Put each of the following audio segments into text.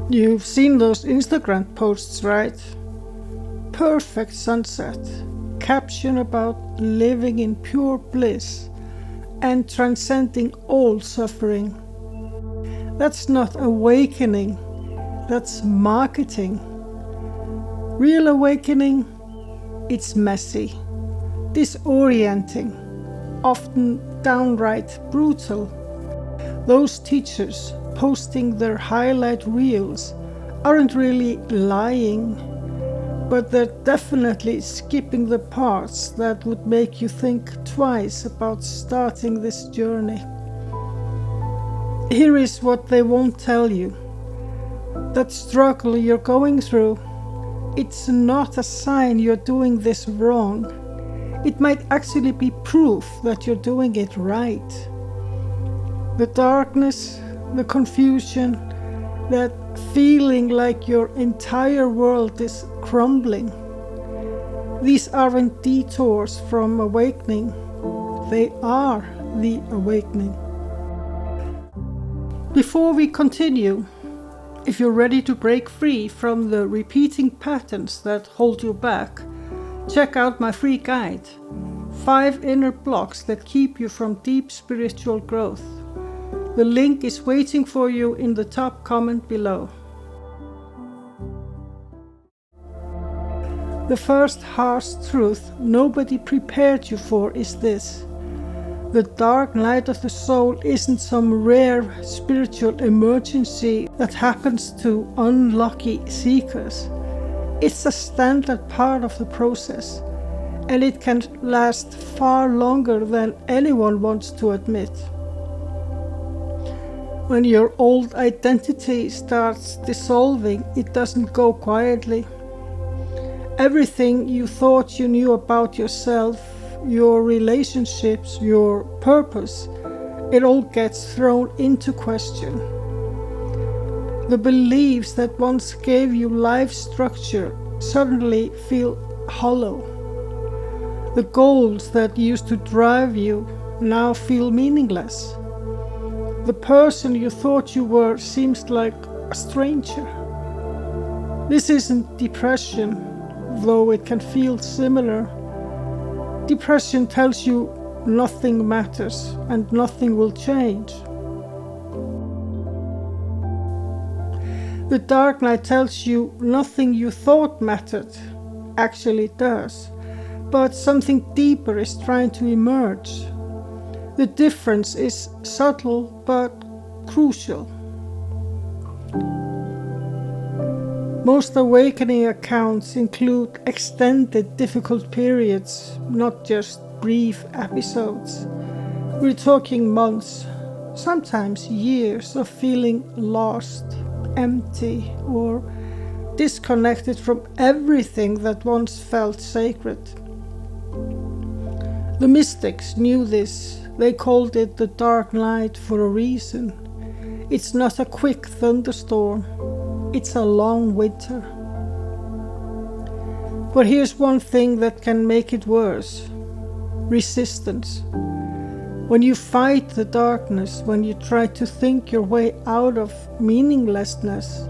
You've seen those Instagram posts, right? Perfect sunset, caption about living in pure bliss and transcending all suffering. That's not awakening, that's marketing. Real awakening, it's messy, disorienting, often downright brutal. Those teachers posting their highlight reels aren't really lying, but they're definitely skipping the parts that would make you think twice about starting this journey. Here is what they won't tell you. That struggle you're going through, it's not a sign you're doing this wrong. It might actually be proof that you're doing it right. The darkness, the confusion, that feeling like your entire world is crumbling. These aren't detours from awakening. They are the awakening. Before we continue, if you're ready to break free from the repeating patterns that hold you back, check out my free guide, 5 Inner Blocks That Keep You from Deep Spiritual Growth. The link is waiting for you in the top comment below. The first harsh truth nobody prepared you for is this. The dark night of the soul isn't some rare spiritual emergency that happens to unlucky seekers. It's a standard part of the process, and it can last far longer than anyone wants to admit. When your old identity starts dissolving, it doesn't go quietly. Everything you thought you knew about yourself, your relationships, your purpose, it all gets thrown into question. The beliefs that once gave you life structure suddenly feel hollow. The goals that used to drive you now feel meaningless. The person you thought you were seems like a stranger. This isn't depression, though it can feel similar. Depression tells you nothing matters and nothing will change. The dark night tells you nothing you thought mattered actually does, but something deeper is trying to emerge. The difference is subtle but crucial. Most awakening accounts include extended difficult periods, not just brief episodes. We're talking months, sometimes years of feeling lost, empty, or disconnected from everything that once felt sacred. The mystics knew this. They called it the dark night for a reason. It's not a quick thunderstorm, it's a long winter. But here's one thing that can make it worse: resistance. When you fight the darkness, when you try to think your way out of meaninglessness,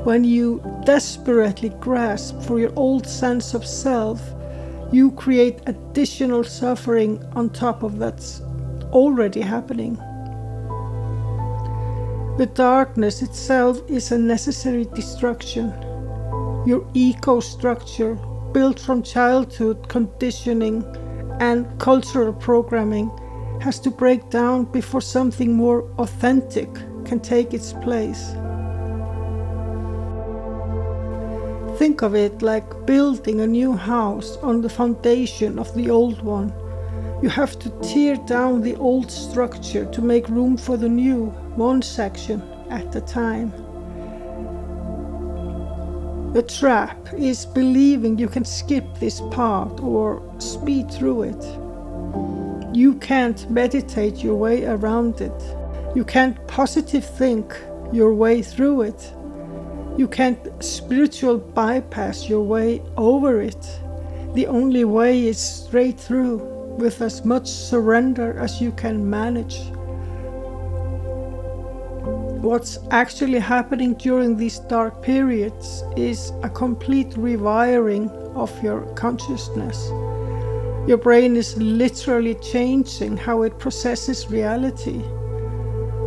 when you desperately grasp for your old sense of self, you create additional suffering on top of that's already happening. The darkness itself is a necessary destruction. Your ego structure, built from childhood conditioning and cultural programming, has to break down before something more authentic can take its place. Think of it like building a new house on the foundation of the old one. You have to tear down the old structure to make room for the new, one section at a time. The trap is believing you can skip this part or speed through it. You can't meditate your way around it. You can't positive think your way through it. You can't spiritual bypass your way over it. The only way is straight through, with as much surrender as you can manage. What's actually happening during these dark periods is a complete rewiring of your consciousness. Your brain is literally changing how it processes reality.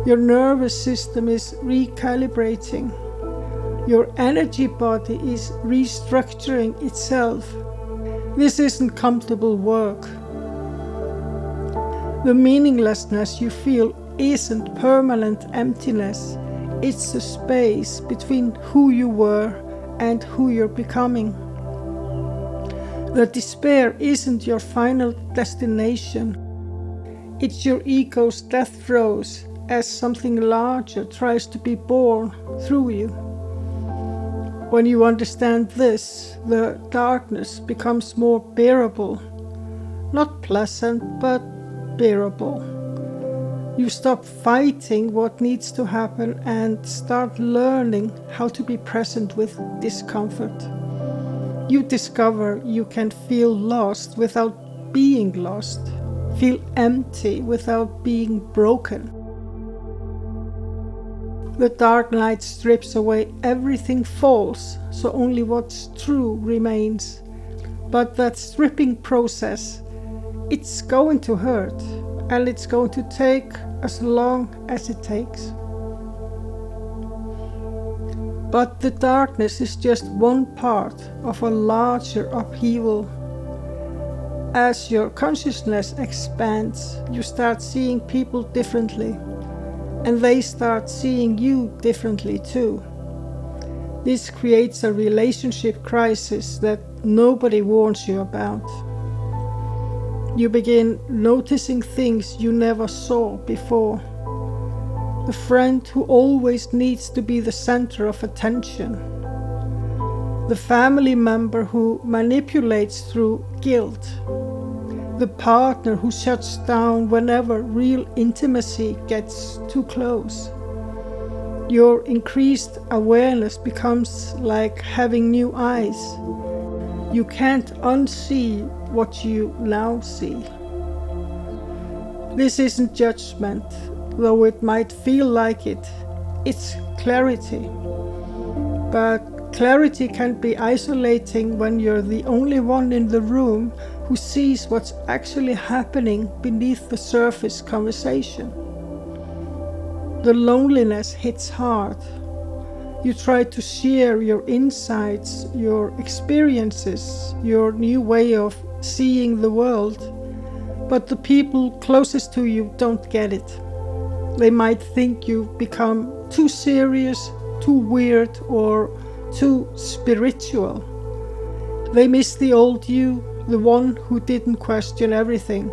Your nervous system is recalibrating. Your energy body is restructuring itself. This isn't comfortable work. The meaninglessness you feel isn't permanent emptiness. It's the space between who you were and who you're becoming. The despair isn't your final destination. It's your ego's death throes as something larger tries to be born through you. When you understand this, the darkness becomes more bearable. Not pleasant, but bearable. You stop fighting what needs to happen and start learning how to be present with discomfort. You discover you can feel lost without being lost, feel empty without being broken. The dark night strips away everything false, so only what's true remains. But that stripping process, it's going to hurt, and it's going to take as long as it takes. But the darkness is just one part of a larger upheaval. As your consciousness expands, you start seeing people differently, and they start seeing you differently too. This creates a relationship crisis that nobody warns you about. You begin noticing things you never saw before. The friend who always needs to be the center of attention. The family member who manipulates through guilt. The partner who shuts down whenever real intimacy gets too close. Your increased awareness becomes like having new eyes. You can't unsee what you now see. This isn't judgment, though it might feel like it. It's clarity. But clarity can be isolating when you're the only one in the room who sees what's actually happening beneath the surface conversation. The loneliness hits hard. You try to share your insights, your experiences, your new way of seeing the world, but the people closest to you don't get it. They might think you've become too serious, too weird, or too spiritual. They miss the old you, the one who didn't question everything,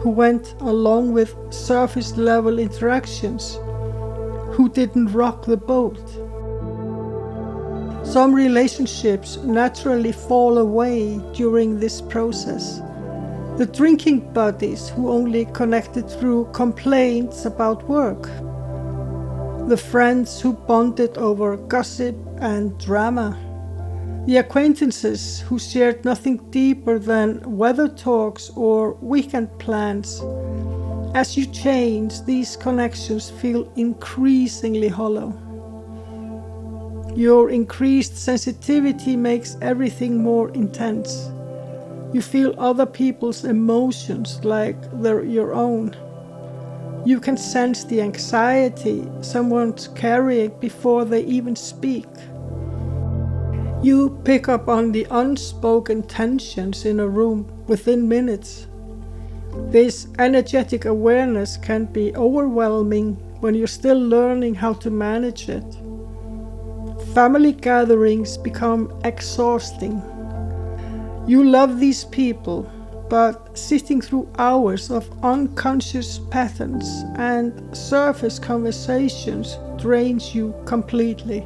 who went along with surface level interactions, who didn't rock the boat. Some relationships naturally fall away during this process. The drinking buddies who only connected through complaints about work. The friends who bonded over gossip and drama. The acquaintances who shared nothing deeper than weather talks or weekend plans. As you change, these connections feel increasingly hollow. Your increased sensitivity makes everything more intense. You feel other people's emotions like they're your own. You can sense the anxiety someone's carrying before they even speak. You pick up on the unspoken tensions in a room within minutes. This energetic awareness can be overwhelming when you're still learning how to manage it. Family gatherings become exhausting. You love these people, but sitting through hours of unconscious patterns and surface conversations drains you completely.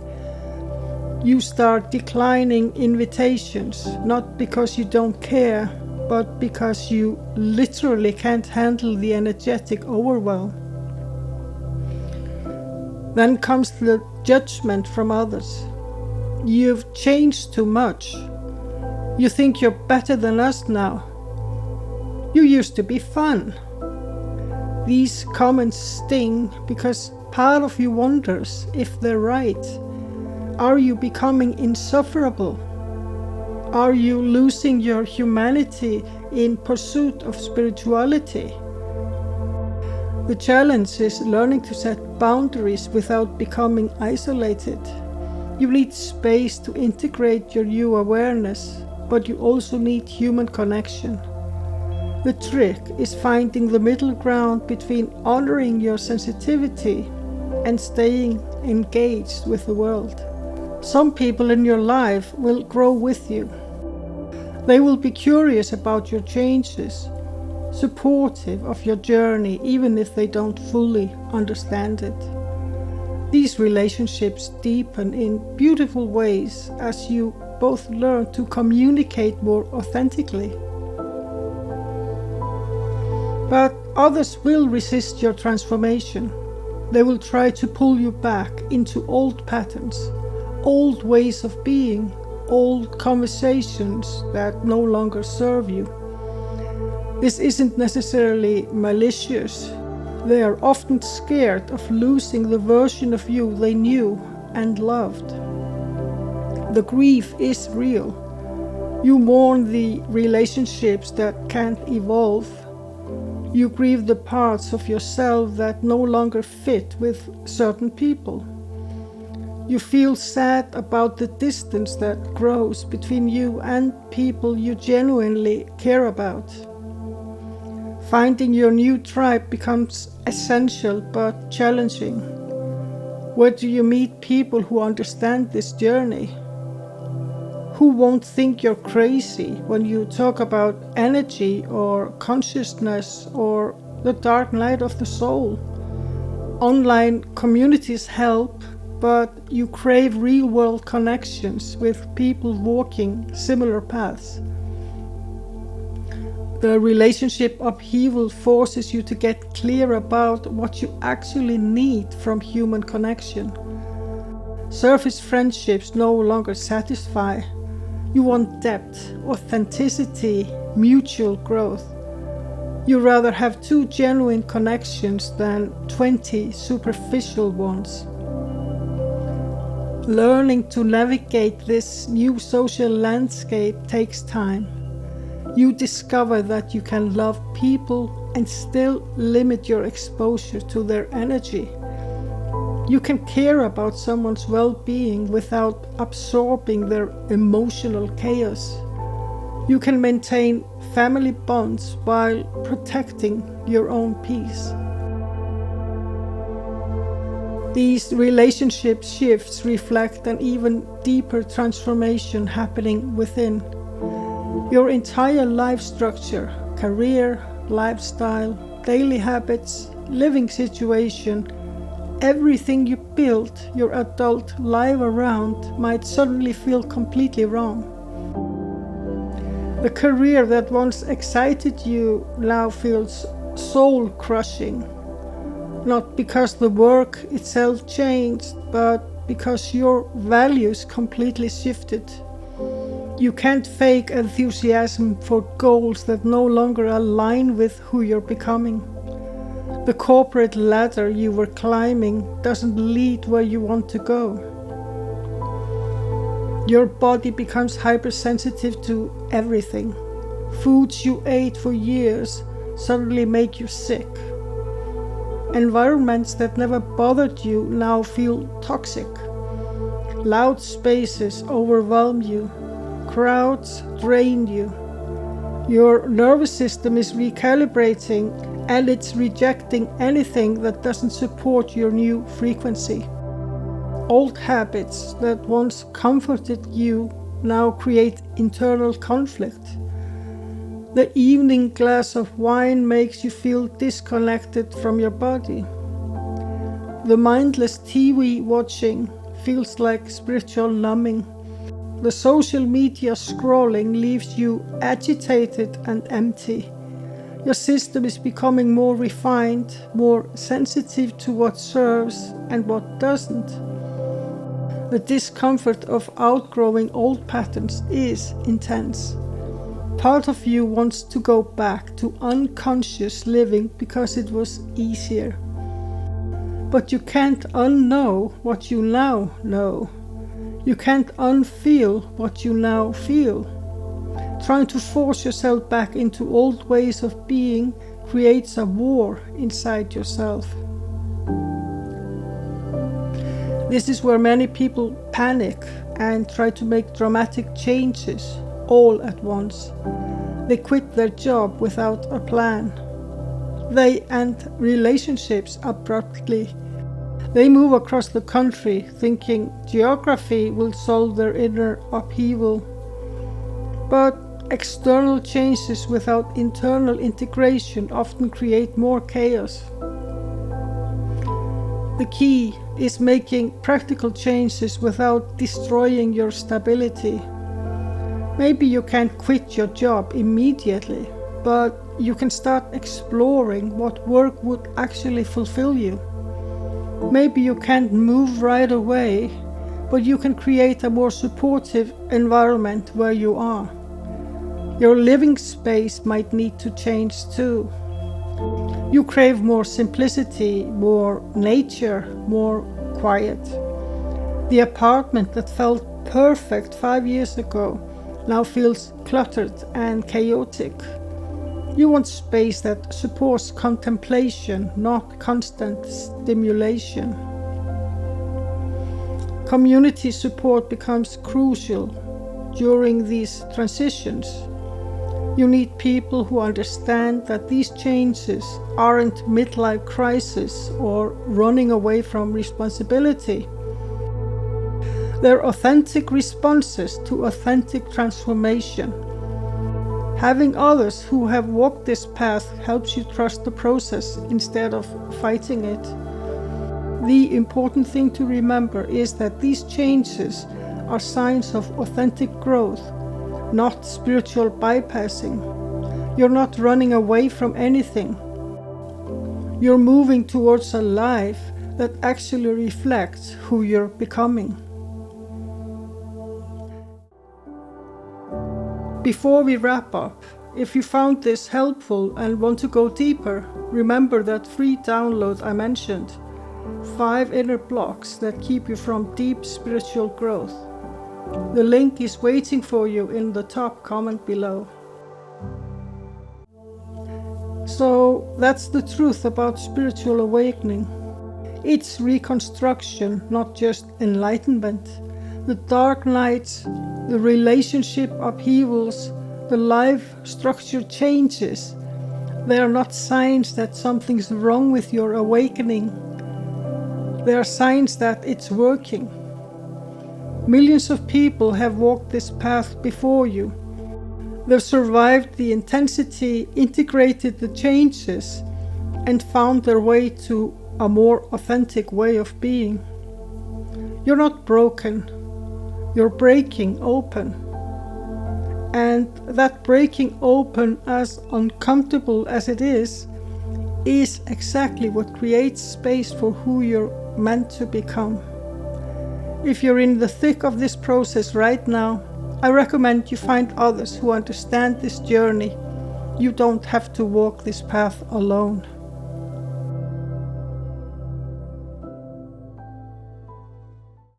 You start declining invitations, not because you don't care, but because you literally can't handle the energetic overwhelm. Then comes the judgment from others. You've changed too much. You think you're better than us now. You used to be fun. These comments sting because part of you wonders if they're right. Are you becoming insufferable? Are you losing your humanity in pursuit of spirituality? The challenge is learning to set boundaries without becoming isolated. You need space to integrate your new awareness, but you also need human connection. The trick is finding the middle ground between honoring your sensitivity and staying engaged with the world. Some people in your life will grow with you. They will be curious about your changes, supportive of your journey, even if they don't fully understand it. These relationships deepen in beautiful ways as you both learn to communicate more authentically. But others will resist your transformation. They will try to pull you back into old patterns, old ways of being, old conversations that no longer serve you. This isn't necessarily malicious. They are often scared of losing the version of you they knew and loved. The grief is real. You mourn the relationships that can't evolve. You grieve the parts of yourself that no longer fit with certain people. You feel sad about the distance that grows between you and people you genuinely care about. Finding your new tribe becomes essential but challenging. Where do you meet people who understand this journey? Who won't think you're crazy when you talk about energy or consciousness or the dark night of the soul? Online communities help, but you crave real-world connections with people walking similar paths. The relationship upheaval forces you to get clear about what you actually need from human connection. Surface friendships no longer satisfy. You want depth, authenticity, mutual growth. You rather have 2 genuine connections than 20 superficial ones. Learning to navigate this new social landscape takes time. You discover that you can love people and still limit your exposure to their energy. You can care about someone's well-being without absorbing their emotional chaos. You can maintain family bonds while protecting your own peace. These relationship shifts reflect an even deeper transformation happening within. Your entire life structure, career, lifestyle, daily habits, living situation, everything you built your adult life around might suddenly feel completely wrong. The career that once excited you now feels soul-crushing. Not because the work itself changed, but because your values completely shifted. You can't fake enthusiasm for goals that no longer align with who you're becoming. The corporate ladder you were climbing doesn't lead where you want to go. Your body becomes hypersensitive to everything. Foods you ate for years suddenly make you sick. Environments that never bothered you now feel toxic. Loud spaces overwhelm you. Crowds drain you. Your nervous system is recalibrating and it's rejecting anything that doesn't support your new frequency. Old habits that once comforted you now create internal conflict. The evening glass of wine makes you feel disconnected from your body. The mindless TV watching feels like spiritual numbing. The social media scrolling leaves you agitated and empty. Your system is becoming more refined, more sensitive to what serves and what doesn't. The discomfort of outgrowing old patterns is intense. Part of you wants to go back to unconscious living because it was easier. But you can't unknow what you now know. You can't unfeel what you now feel. Trying to force yourself back into old ways of being creates a war inside yourself. This is where many people panic and try to make dramatic changes all at once. They quit their job without a plan. They end relationships abruptly. They move across the country thinking geography will solve their inner upheaval. But external changes without internal integration often create more chaos. The key is making practical changes without destroying your stability. Maybe you can't quit your job immediately, but you can start exploring what work would actually fulfill you. Maybe you can't move right away, but you can create a more supportive environment where you are. Your living space might need to change too. You crave more simplicity, more nature, more quiet. The apartment that felt perfect 5 years ago now feels cluttered and chaotic. You want space that supports contemplation, not constant stimulation. Community support becomes crucial during these transitions. You need people who understand that these changes aren't midlife crisis or running away from responsibility. They're authentic responses to authentic transformation. Having others who have walked this path helps you trust the process instead of fighting it. The important thing to remember is that these changes are signs of authentic growth, not spiritual bypassing. You're not running away from anything. You're moving towards a life that actually reflects who you're becoming. Before we wrap up, if you found this helpful and want to go deeper, remember that free download I mentioned, 5 inner blocks that keep you from deep spiritual growth. The link is waiting for you in the top comment below. So that's the truth about spiritual awakening. It's reconstruction, not just enlightenment. The dark nights, the relationship upheavals, the life structure changes. They are not signs that something's wrong with your awakening. They are signs that it's working. Millions of people have walked this path before you. They've survived the intensity, integrated the changes, and found their way to a more authentic way of being. You're not broken. You're breaking open. And that breaking open, as uncomfortable as it is exactly what creates space for who you're meant to become. If you're in the thick of this process right now, I recommend you find others who understand this journey. You don't have to walk this path alone.